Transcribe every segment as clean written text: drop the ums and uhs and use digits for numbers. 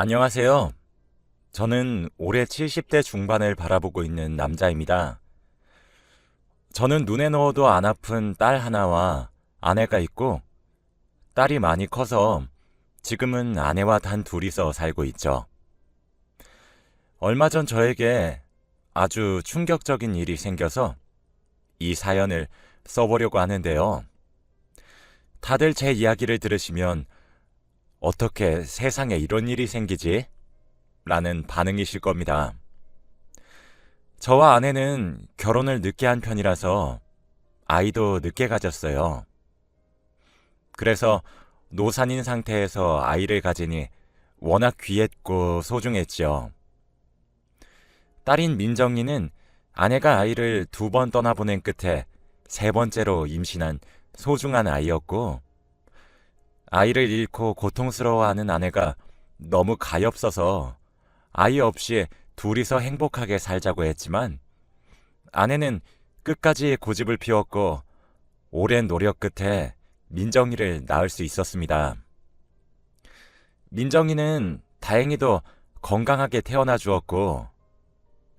안녕하세요. 저는 올해 70대 중반을 바라보고 있는 남자입니다. 저는 눈에 넣어도 안 아픈 딸 하나와 아내가 있고, 딸이 많이 커서 지금은 아내와 단 둘이서 살고 있죠. 얼마 전 저에게 아주 충격적인 일이 생겨서 이 사연을 써보려고 하는데요. 다들 제 이야기를 들으시면 어떻게 세상에 이런 일이 생기지? 라는 반응이실 겁니다. 저와 아내는 결혼을 늦게 한 편이라서 아이도 늦게 가졌어요. 그래서 노산인 상태에서 아이를 가지니 워낙 귀했고 소중했지요. 딸인 민정이는 아내가 아이를 2번 떠나보낸 끝에 3번째로 임신한 소중한 아이였고, 아이를 잃고 고통스러워하는 아내가 너무 가엾어서 아이 없이 둘이서 행복하게 살자고 했지만, 아내는 끝까지 고집을 피웠고 오랜 노력 끝에 민정이를 낳을 수 있었습니다. 민정이는 다행히도 건강하게 태어나 주었고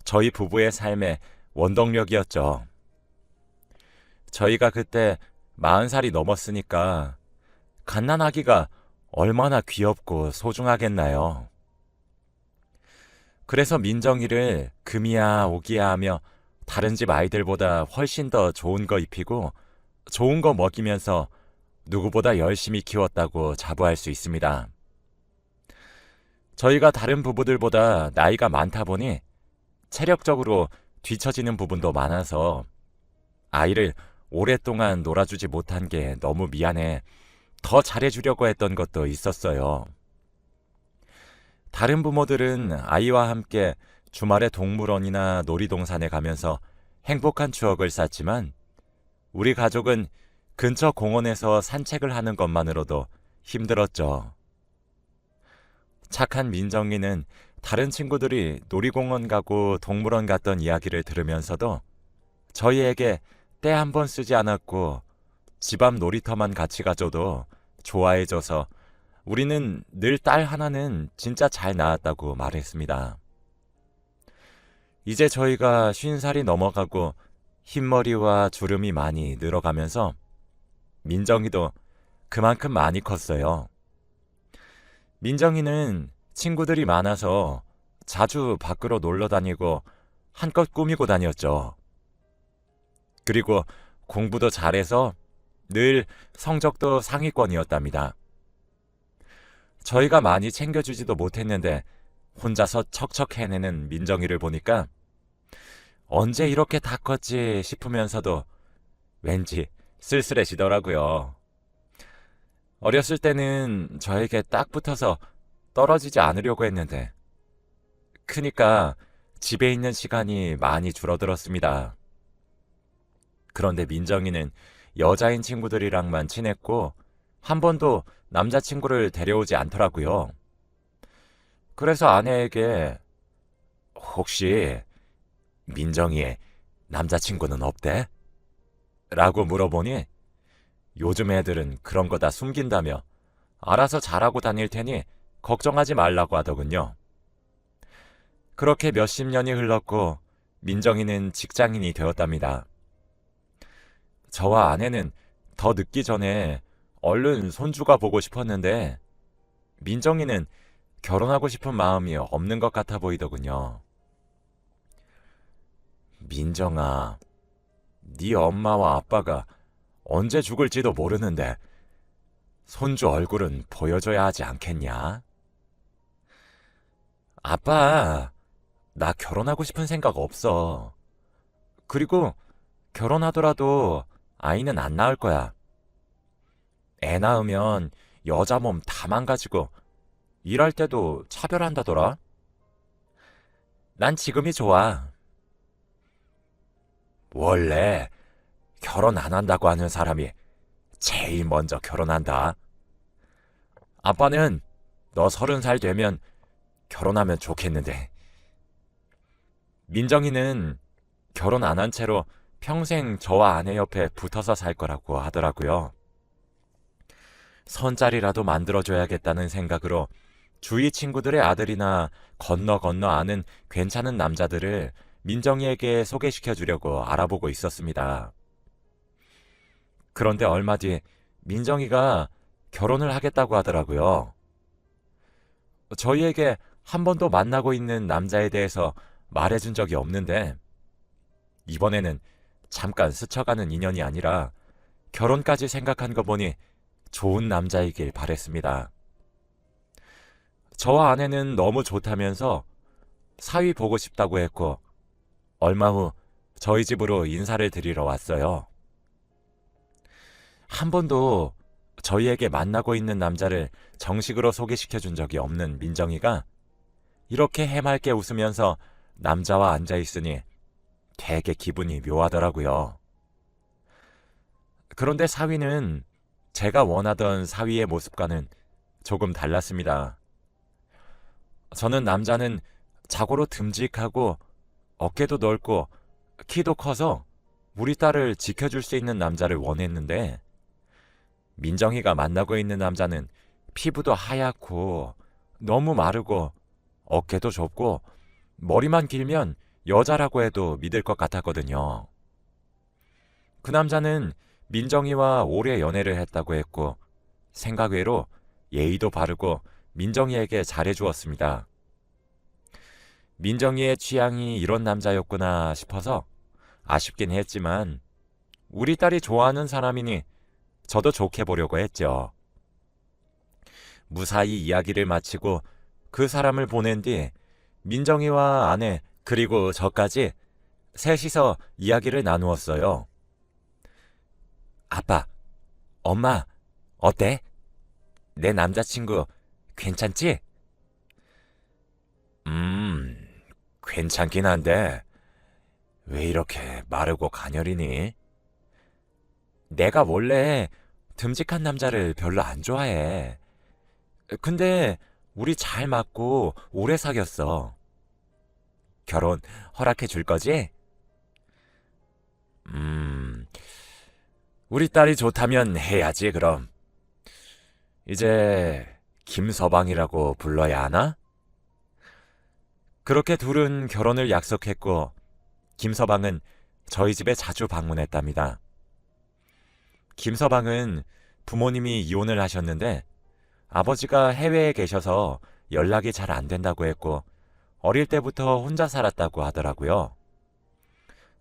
저희 부부의 삶의 원동력이었죠. 저희가 그때 40살이 넘었으니까 갓난아기가 얼마나 귀엽고 소중하겠나요. 그래서 민정이를 금이야 오기야 하며 다른 집 아이들보다 훨씬 더 좋은 거 입히고 좋은 거 먹이면서 누구보다 열심히 키웠다고 자부할 수 있습니다. 저희가 다른 부부들보다 나이가 많다 보니 체력적으로 뒤처지는 부분도 많아서 아이를 오랫동안 놀아주지 못한 게 너무 미안해 더 잘해주려고 했던 것도 있었어요. 다른 부모들은 아이와 함께 주말에 동물원이나 놀이동산에 가면서 행복한 추억을 쌓지만 우리 가족은 근처 공원에서 산책을 하는 것만으로도 힘들었죠. 착한 민정이는 다른 친구들이 놀이공원 가고 동물원 갔던 이야기를 들으면서도 저희에게 때 한 번 쓰지 않았고 집 앞 놀이터만 같이 가줘도 좋아해줘서 우리는 늘 딸 하나는 진짜 잘 낳았다고 말했습니다. 이제 저희가 50살이 넘어가고 흰머리와 주름이 많이 늘어가면서 민정이도 그만큼 많이 컸어요. 민정이는 친구들이 많아서 자주 밖으로 놀러 다니고 한껏 꾸미고 다녔죠. 그리고 공부도 잘해서 늘 성적도 상위권이었답니다. 저희가 많이 챙겨주지도 못했는데 혼자서 척척 해내는 민정이를 보니까 언제 이렇게 다 컸지 싶으면서도 왠지 쓸쓸해지더라고요. 어렸을 때는 저에게 딱 붙어서 떨어지지 않으려고 했는데 크니까 집에 있는 시간이 많이 줄어들었습니다. 그런데 민정이는 여자인 친구들이랑만 친했고 한 번도 남자친구를 데려오지 않더라고요. 그래서 아내에게 혹시 민정이의 남자친구는 없대? 라고 물어보니 요즘 애들은 그런 거 다 숨긴다며 알아서 잘하고 다닐 테니 걱정하지 말라고 하더군요. 그렇게 몇십 년이 흘렀고 민정이는 직장인이 되었답니다. 저와 아내는 더 늦기 전에 얼른 손주가 보고 싶었는데 민정이는 결혼하고 싶은 마음이 없는 것 같아 보이더군요. 민정아, 네 엄마와 아빠가 언제 죽을지도 모르는데 손주 얼굴은 보여줘야 하지 않겠냐? 아빠, 나 결혼하고 싶은 생각 없어. 그리고 결혼하더라도 아이는 안 낳을 거야. 애 낳으면 여자 몸 다 망가지고 일할 때도 차별한다더라. 난 지금이 좋아. 원래 결혼 안 한다고 하는 사람이 제일 먼저 결혼한다. 아빠는 너 30살 되면 결혼하면 좋겠는데. 민정이는 결혼 안 한 채로 평생 저와 아내 옆에 붙어서 살 거라고 하더라고요. 선자리라도 만들어줘야겠다는 생각으로 주위 친구들의 아들이나 건너 건너 아는 괜찮은 남자들을 민정이에게 소개시켜 주려고 알아보고 있었습니다. 그런데 얼마 뒤 민정이가 결혼을 하겠다고 하더라고요. 저희에게 한 번도 만나고 있는 남자에 대해서 말해준 적이 없는데 이번에는 잠깐 스쳐가는 인연이 아니라 결혼까지 생각한 거 보니 좋은 남자이길 바랬습니다. 저와 아내는 너무 좋다면서 사위 보고 싶다고 했고 얼마 후 저희 집으로 인사를 드리러 왔어요. 한 번도 저희에게 만나고 있는 남자를 정식으로 소개시켜 준 적이 없는 민정이가 이렇게 해맑게 웃으면서 남자와 앉아 있으니 되게 기분이 묘하더라고요. 그런데 사위는 제가 원하던 사위의 모습과는 조금 달랐습니다. 저는 남자는 자고로 듬직하고 어깨도 넓고 키도 커서 우리 딸을 지켜줄 수 있는 남자를 원했는데 민정이가 만나고 있는 남자는 피부도 하얗고 너무 마르고 어깨도 좁고 머리만 길면 여자라고 해도 믿을 것 같았거든요. 그 남자는 민정이와 오래 연애를 했다고 했고 생각 외로 예의도 바르고 민정이에게 잘해주었습니다. 민정이의 취향이 이런 남자였구나 싶어서 아쉽긴 했지만 우리 딸이 좋아하는 사람이니 저도 좋게 보려고 했죠. 무사히 이야기를 마치고 그 사람을 보낸 뒤 민정이와 아내 그리고 저까지 셋이서 이야기를 나누었어요. 아빠, 엄마, 어때? 내 남자친구 괜찮지? 괜찮긴 한데 왜 이렇게 마르고 가녀리니? 내가 원래 듬직한 남자를 별로 안 좋아해. 근데 우리 잘 맞고 오래 사귀었어. 결혼 허락해 줄 거지? 우리 딸이 좋다면 해야지, 그럼. 이제 김서방이라고 불러야 하나? 그렇게 둘은 결혼을 약속했고 김서방은 저희 집에 자주 방문했답니다. 김서방은 부모님이 이혼을 하셨는데 아버지가 해외에 계셔서 연락이 잘 안 된다고 했고 어릴 때부터 혼자 살았다고 하더라고요.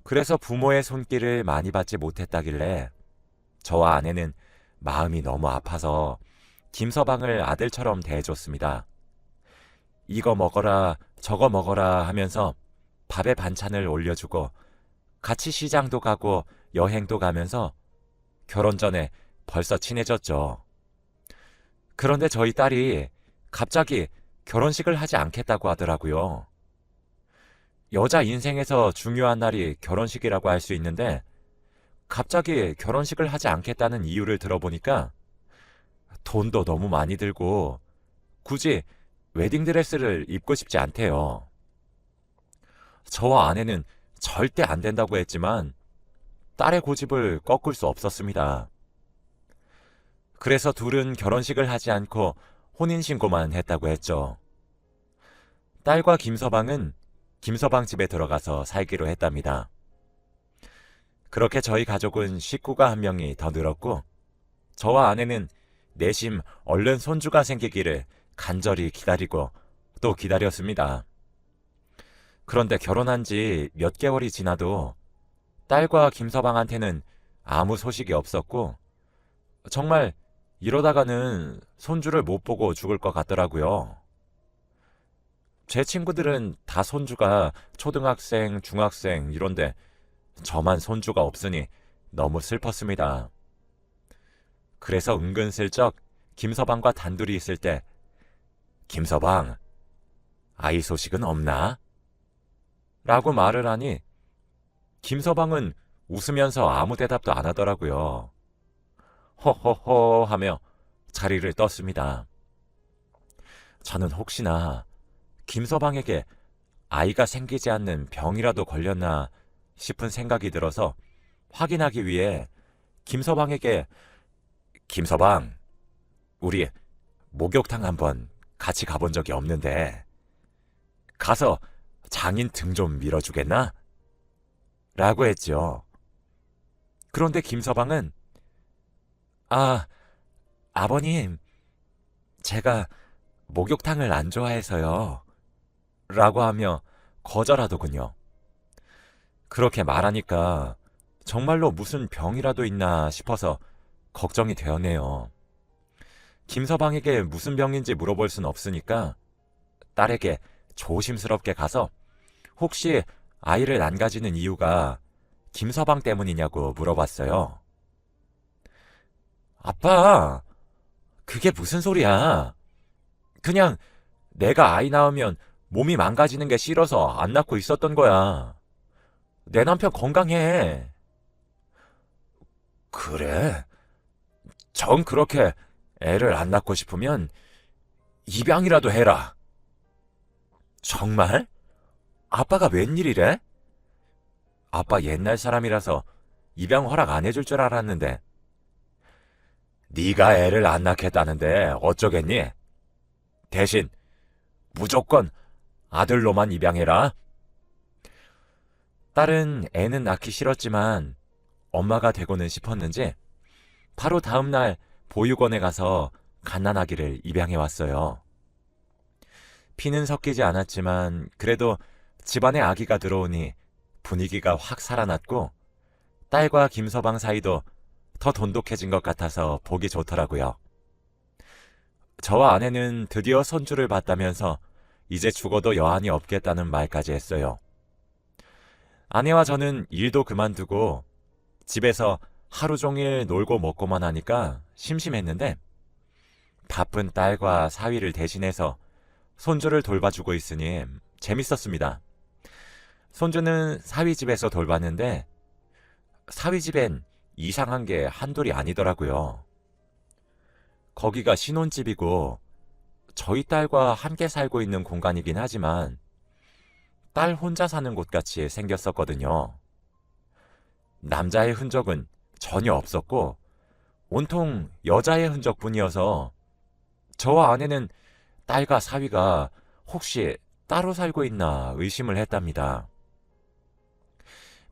그래서 부모의 손길을 많이 받지 못했다길래 저와 아내는 마음이 너무 아파서 김서방을 아들처럼 대해줬습니다. 이거 먹어라 저거 먹어라 하면서 밥에 반찬을 올려주고 같이 시장도 가고 여행도 가면서 결혼 전에 벌써 친해졌죠. 그런데 저희 딸이 갑자기 결혼식을 하지 않겠다고 하더라고요. 여자 인생에서 중요한 날이 결혼식이라고 할 수 있는데 갑자기 결혼식을 하지 않겠다는 이유를 들어보니까 돈도 너무 많이 들고 굳이 웨딩드레스를 입고 싶지 않대요. 저와 아내는 절대 안 된다고 했지만 딸의 고집을 꺾을 수 없었습니다. 그래서 둘은 결혼식을 하지 않고 혼인신고만 했다고 했죠. 딸과 김서방은 김서방 집에 들어가서 살기로 했답니다. 그렇게 저희 가족은 식구가 한 명이 더 늘었고 저와 아내는 내심 얼른 손주가 생기기를 간절히 기다리고 또 기다렸습니다. 그런데 결혼한 지 몇 개월이 지나도 딸과 김서방한테는 아무 소식이 없었고 정말 이러다가는 손주를 못 보고 죽을 것 같더라고요. 제 친구들은 다 손주가 초등학생, 중학생 이런데 저만 손주가 없으니 너무 슬펐습니다. 그래서 은근슬쩍 김서방과 단둘이 있을 때 김서방, 아이 소식은 없나? 라고 말을 하니 김서방은 웃으면서 아무 대답도 안 하더라고요. 허허허 하며 자리를 떴습니다. 저는 혹시나 김서방에게 아이가 생기지 않는 병이라도 걸렸나 싶은 생각이 들어서 확인하기 위해 김서방에게 김서방, 우리 목욕탕 한번 같이 가본 적이 없는데 가서 장인 등 좀 밀어주겠나? 라고 했죠. 그런데 김서방은 아, 아버님, 제가 목욕탕을 안 좋아해서요. 라고 하며 거절하더군요. 그렇게 말하니까 정말로 무슨 병이라도 있나 싶어서 걱정이 되었네요. 김서방에게 무슨 병인지 물어볼 순 없으니까 딸에게 조심스럽게 가서 혹시 아이를 안 가지는 이유가 김서방 때문이냐고 물어봤어요. 아빠, 그게 무슨 소리야? 그냥 내가 아이 낳으면 몸이 망가지는 게 싫어서 안 낳고 있었던 거야. 내 남편 건강해. 그래? 정 그렇게 애를 안 낳고 싶으면 입양이라도 해라. 정말? 아빠가 웬일이래? 아빠 옛날 사람이라서 입양 허락 안 해줄 줄 알았는데. 네가 애를 안 낳겠다는데 어쩌겠니? 대신 무조건 아들로만 입양해라. 딸은 애는 낳기 싫었지만 엄마가 되고는 싶었는지 바로 다음날 보육원에 가서 갓난아기를 입양해 왔어요. 피는 섞이지 않았지만 그래도 집안에 아기가 들어오니 분위기가 확 살아났고 딸과 김서방 사이도 더 돈독해진 것 같아서 보기 좋더라고요. 저와 아내는 드디어 손주를 봤다면서 이제 죽어도 여한이 없겠다는 말까지 했어요. 아내와 저는 일도 그만두고 집에서 하루 종일 놀고 먹고만 하니까 심심했는데 바쁜 딸과 사위를 대신해서 손주를 돌봐주고 있으니 재밌었습니다. 손주는 사위 집에서 돌봤는데 사위 집엔 이상한 게 한둘이 아니더라고요. 거기가 신혼집이고 저희 딸과 함께 살고 있는 공간이긴 하지만 딸 혼자 사는 곳 같이 생겼었거든요. 남자의 흔적은 전혀 없었고 온통 여자의 흔적뿐이어서 저와 아내는 딸과 사위가 혹시 따로 살고 있나 의심을 했답니다.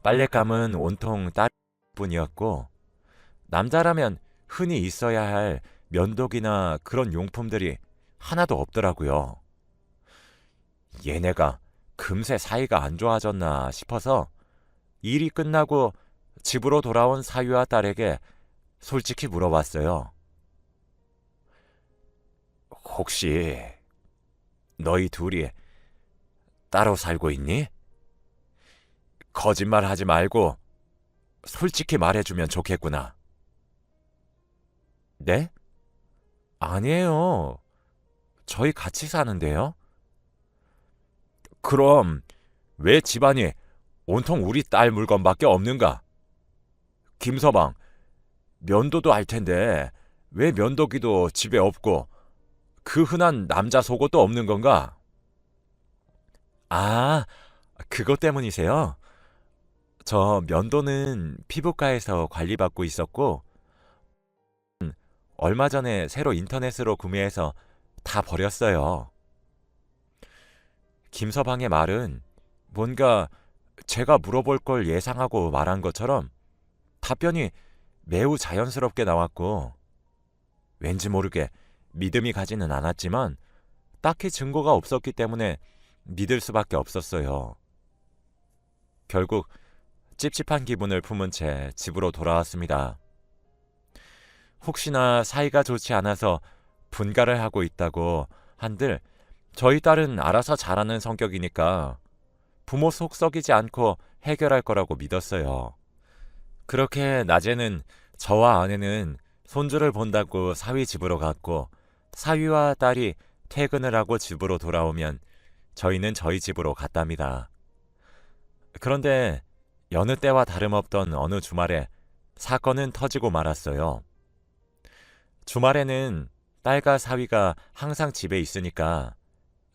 빨랫감은 온통 딸뿐이었고 남자라면 흔히 있어야 할 면도기나 그런 용품들이 하나도 없더라고요. 얘네가 금세 사이가 안 좋아졌나 싶어서 일이 끝나고 집으로 돌아온 사위와 딸에게 솔직히 물어봤어요. 혹시 너희 둘이 따로 살고 있니? 거짓말 하지 말고 솔직히 말해주면 좋겠구나. 네? 아니에요. 저희 같이 사는데요. 그럼 왜 집안이 온통 우리 딸 물건밖에 없는가? 김서방, 면도도 할 텐데 왜 면도기도 집에 없고 그 흔한 남자 속옷도 없는 건가? 아, 그것 때문이세요? 저 면도는 피부과에서 관리받고 있었고 얼마 전에 새로 인터넷으로 구매해서 다 버렸어요. 김서방의 말은 뭔가 제가 물어볼 걸 예상하고 말한 것처럼 답변이 매우 자연스럽게 나왔고 왠지 모르게 믿음이 가지는 않았지만 딱히 증거가 없었기 때문에 믿을 수밖에 없었어요. 결국 찝찝한 기분을 품은 채 집으로 돌아왔습니다. 혹시나 사이가 좋지 않아서 분가를 하고 있다고 한들 저희 딸은 알아서 잘하는 성격이니까 부모 속 썩이지 않고 해결할 거라고 믿었어요. 그렇게 낮에는 저와 아내는 손주를 본다고 사위 집으로 갔고 사위와 딸이 퇴근을 하고 집으로 돌아오면 저희는 저희 집으로 갔답니다. 그런데 여느 때와 다름없던 어느 주말에 사건은 터지고 말았어요. 주말에는 딸과 사위가 항상 집에 있으니까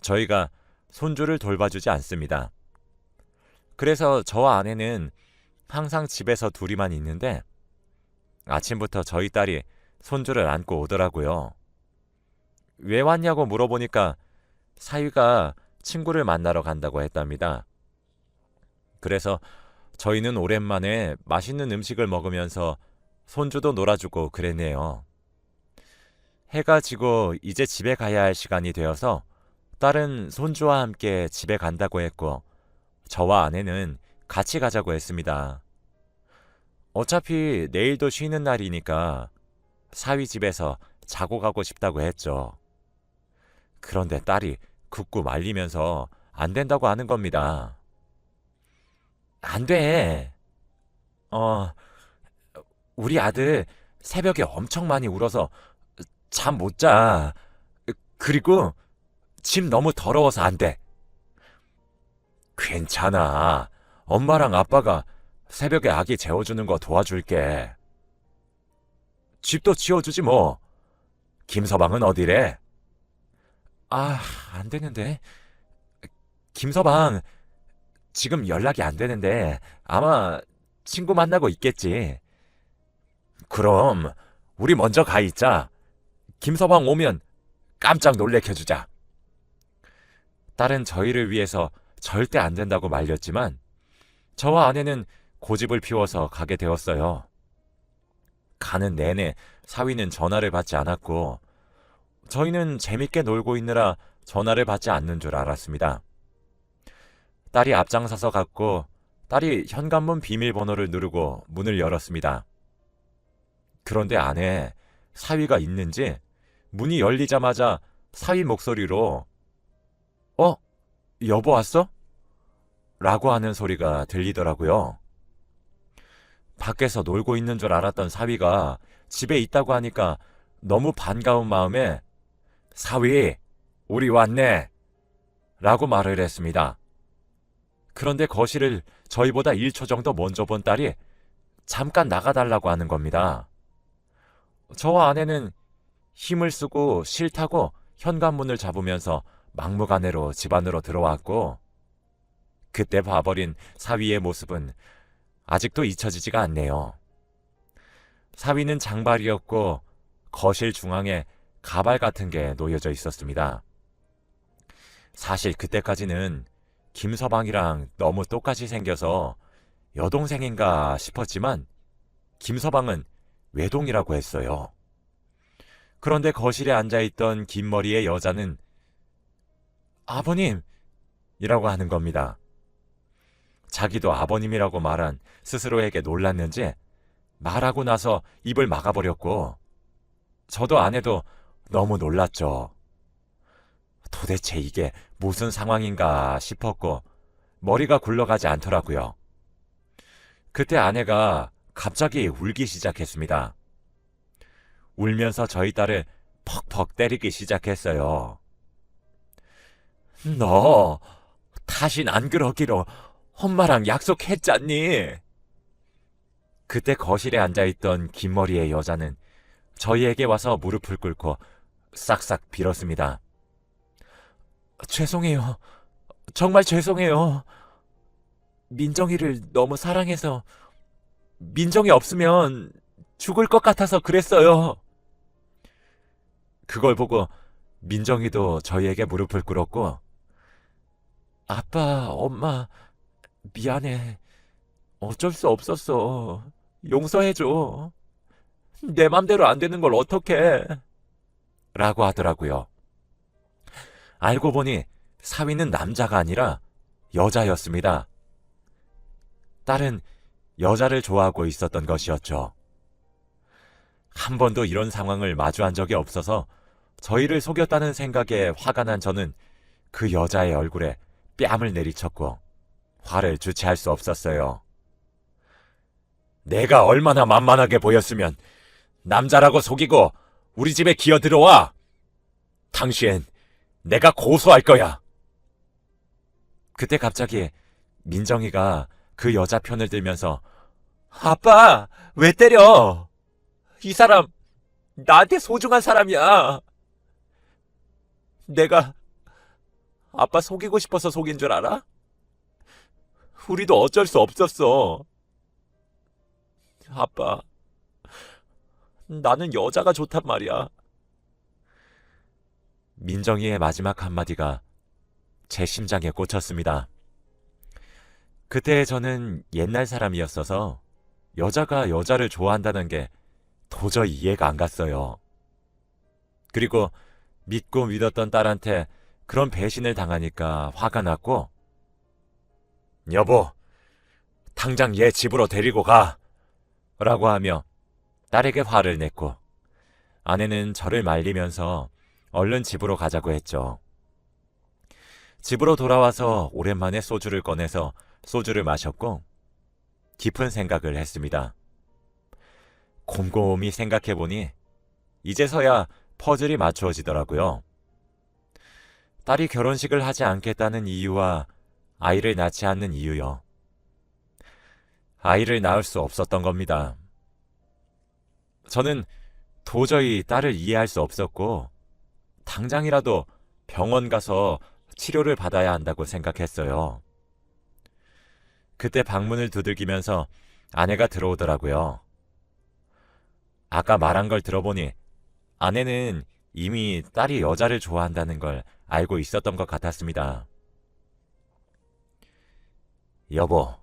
저희가 손주를 돌봐주지 않습니다. 그래서 저와 아내는 항상 집에서 둘이만 있는데 아침부터 저희 딸이 손주를 안고 오더라고요. 왜 왔냐고 물어보니까 사위가 친구를 만나러 간다고 했답니다. 그래서 저희는 오랜만에 맛있는 음식을 먹으면서 손주도 놀아주고 그랬네요. 해가 지고 이제 집에 가야 할 시간이 되어서 딸은 손주와 함께 집에 간다고 했고 저와 아내는 같이 가자고 했습니다. 어차피 내일도 쉬는 날이니까 사위 집에서 자고 가고 싶다고 했죠. 그런데 딸이 굳고 말리면서 안 된다고 하는 겁니다. 안 돼. 어, 우리 아들 새벽에 엄청 많이 울어서 잠 못 자. 그리고 집 너무 더러워서 안 돼. 괜찮아. 엄마랑 아빠가 새벽에 아기 재워주는 거 도와줄게. 집도 치워주지 뭐. 김서방은 어디래? 아, 안 되는데. 김서방, 지금 연락이 안 되는데 아마 친구 만나고 있겠지. 그럼 우리 먼저 가 있자. 김서방 오면 깜짝 놀래켜주자. 딸은 저희를 위해서 절대 안 된다고 말렸지만 저와 아내는 고집을 피워서 가게 되었어요. 가는 내내 사위는 전화를 받지 않았고 저희는 재밌게 놀고 있느라 전화를 받지 않는 줄 알았습니다. 딸이 앞장서서 갔고 딸이 현관문 비밀번호를 누르고 문을 열었습니다. 그런데 안에 사위가 있는지 문이 열리자마자 사위 목소리로 어? 여보 왔어? 라고 하는 소리가 들리더라고요. 밖에서 놀고 있는 줄 알았던 사위가 집에 있다고 하니까 너무 반가운 마음에 사위, 우리 왔네 라고 말을 했습니다. 그런데 거실을 저희보다 1초 정도 먼저 본 딸이 잠깐 나가달라고 하는 겁니다. 저와 아내는 힘을 쓰고 싫다고 현관문을 잡으면서 막무가내로 집 안으로 들어왔고 그때 봐버린 사위의 모습은 아직도 잊혀지지가 않네요. 사위는 장발이었고 거실 중앙에 가발 같은 게 놓여져 있었습니다. 사실 그때까지는 김서방이랑 너무 똑같이 생겨서 여동생인가 싶었지만 김서방은 외동이라고 했어요. 그런데 거실에 앉아있던 긴 머리의 여자는 아버님! 이라고 하는 겁니다. 자기도 아버님이라고 말한 스스로에게 놀랐는지 말하고 나서 입을 막아버렸고 저도 아내도 너무 놀랐죠. 도대체 이게 무슨 상황인가 싶었고 머리가 굴러가지 않더라고요. 그때 아내가 갑자기 울기 시작했습니다. 울면서 저희 딸을 퍽퍽 때리기 시작했어요. 너 다신 안 그러기로 엄마랑 약속했잖니. 그때 거실에 앉아있던 긴 머리의 여자는 저희에게 와서 무릎을 꿇고 싹싹 빌었습니다. 죄송해요. 정말 죄송해요. 민정이를 너무 사랑해서 민정이 없으면 죽을 것 같아서 그랬어요. 그걸 보고 민정이도 저희에게 무릎을 꿇었고 아빠, 엄마, 미안해. 어쩔 수 없었어. 용서해줘. 내 맘대로 안 되는 걸 어떡해. 라고 하더라고요. 알고 보니 사위는 남자가 아니라 여자였습니다. 딸은 여자를 좋아하고 있었던 것이었죠. 한 번도 이런 상황을 마주한 적이 없어서 저희를 속였다는 생각에 화가 난 저는 그 여자의 얼굴에 뺨을 내리쳤고 화를 주체할 수 없었어요. 내가 얼마나 만만하게 보였으면 남자라고 속이고 우리 집에 기어 들어와. 당신 내가 고소할 거야. 그때 갑자기 민정이가 그 여자 편을 들면서 아빠, 왜 때려? 이 사람 나한테 소중한 사람이야. 내가 아빠 속이고 싶어서 속인 줄 알아? 우리도 어쩔 수 없었어. 아빠, 나는 여자가 좋단 말이야. 민정이의 마지막 한마디가 제 심장에 꽂혔습니다. 그때 저는 옛날 사람이었어서 여자가 여자를 좋아한다는 게 도저히 이해가 안 갔어요. 그리고 믿고 믿었던 딸한테 그런 배신을 당하니까 화가 났고, 여보, 당장 얘 집으로 데리고 가! 라고 하며 딸에게 화를 냈고, 아내는 저를 말리면서 얼른 집으로 가자고 했죠. 집으로 돌아와서 오랜만에 소주를 꺼내서 소주를 마셨고 깊은 생각을 했습니다. 곰곰이 생각해보니 이제서야 퍼즐이 맞추어지더라고요. 딸이 결혼식을 하지 않겠다는 이유와 아이를 낳지 않는 이유요. 아이를 낳을 수 없었던 겁니다. 저는 도저히 딸을 이해할 수 없었고 당장이라도 병원 가서 치료를 받아야 한다고 생각했어요. 그때 방문을 두들기면서 아내가 들어오더라고요. 아까 말한 걸 들어보니 아내는 이미 딸이 여자를 좋아한다는 걸 알고 있었던 것 같았습니다. 여보,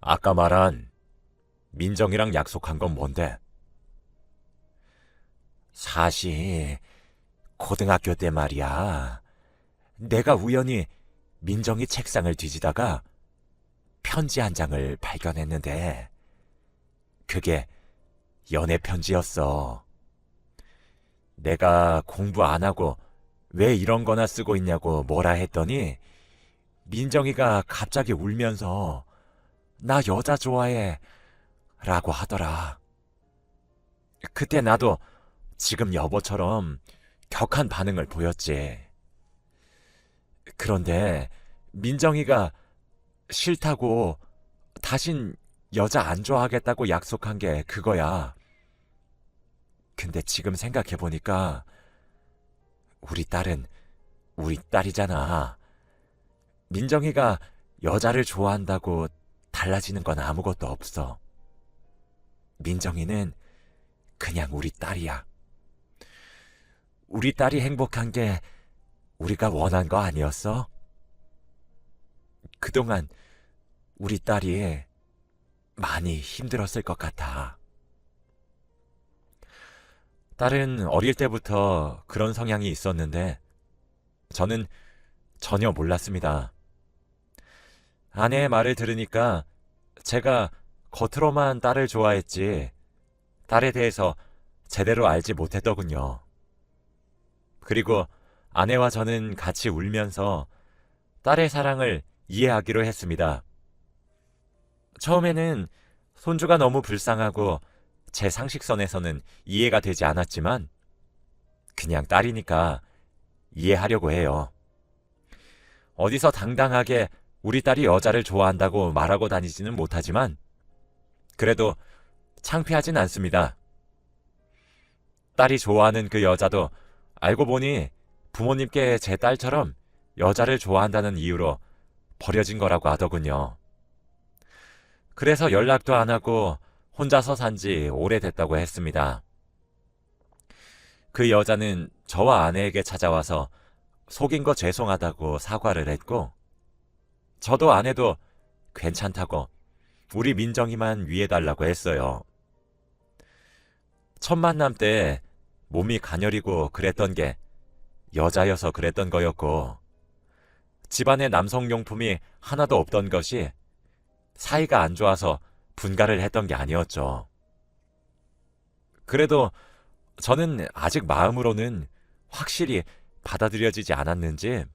아까 말한 민정이랑 약속한 건 뭔데? 사실 고등학교 때 말이야. 내가 우연히 민정이 책상을 뒤지다가 편지 한 장을 발견했는데 그게 연애 편지였어. 내가 공부 안 하고 왜 이런 거나 쓰고 있냐고 뭐라 했더니 민정이가 갑자기 울면서 나 여자 좋아해 라고 하더라. 그때 나도 지금 여보처럼 격한 반응을 보였지. 그런데 민정이가 싫다고 다신 여자 안 좋아하겠다고 약속한 게 그거야. 근데 지금 생각해보니까 우리 딸은 우리 딸이잖아. 민정이가 여자를 좋아한다고 달라지는 건 아무것도 없어. 민정이는 그냥 우리 딸이야. 우리 딸이 행복한 게 우리가 원한 거 아니었어? 그동안 우리 딸이 많이 힘들었을 것 같아. 딸은 어릴 때부터 그런 성향이 있었는데 저는 전혀 몰랐습니다. 아내의 말을 들으니까 제가 겉으로만 딸을 좋아했지 딸에 대해서 제대로 알지 못했더군요. 그리고 아내와 저는 같이 울면서 딸의 사랑을 이해하기로 했습니다. 처음에는 손주가 너무 불쌍하고 제 상식선에서는 이해가 되지 않았지만 그냥 딸이니까 이해하려고 해요. 어디서 당당하게 우리 딸이 여자를 좋아한다고 말하고 다니지는 못하지만 그래도 창피하진 않습니다. 딸이 좋아하는 그 여자도 알고 보니 부모님께 제 딸처럼 여자를 좋아한다는 이유로 버려진 거라고 하더군요. 그래서 연락도 안 하고 혼자서 산지 오래됐다고 했습니다. 그 여자는 저와 아내에게 찾아와서 속인 거 죄송하다고 사과를 했고 저도 아내도 괜찮다고 우리 민정이만 위해달라고 했어요. 첫 만남 때 몸이 가녀리고 그랬던 게 여자여서 그랬던 거였고 집안에 남성용품이 하나도 없던 것이 사이가 안 좋아서 분가를 했던 게 아니었죠. 그래도 저는 아직 마음으로는 확실히 받아들여지지 않았는지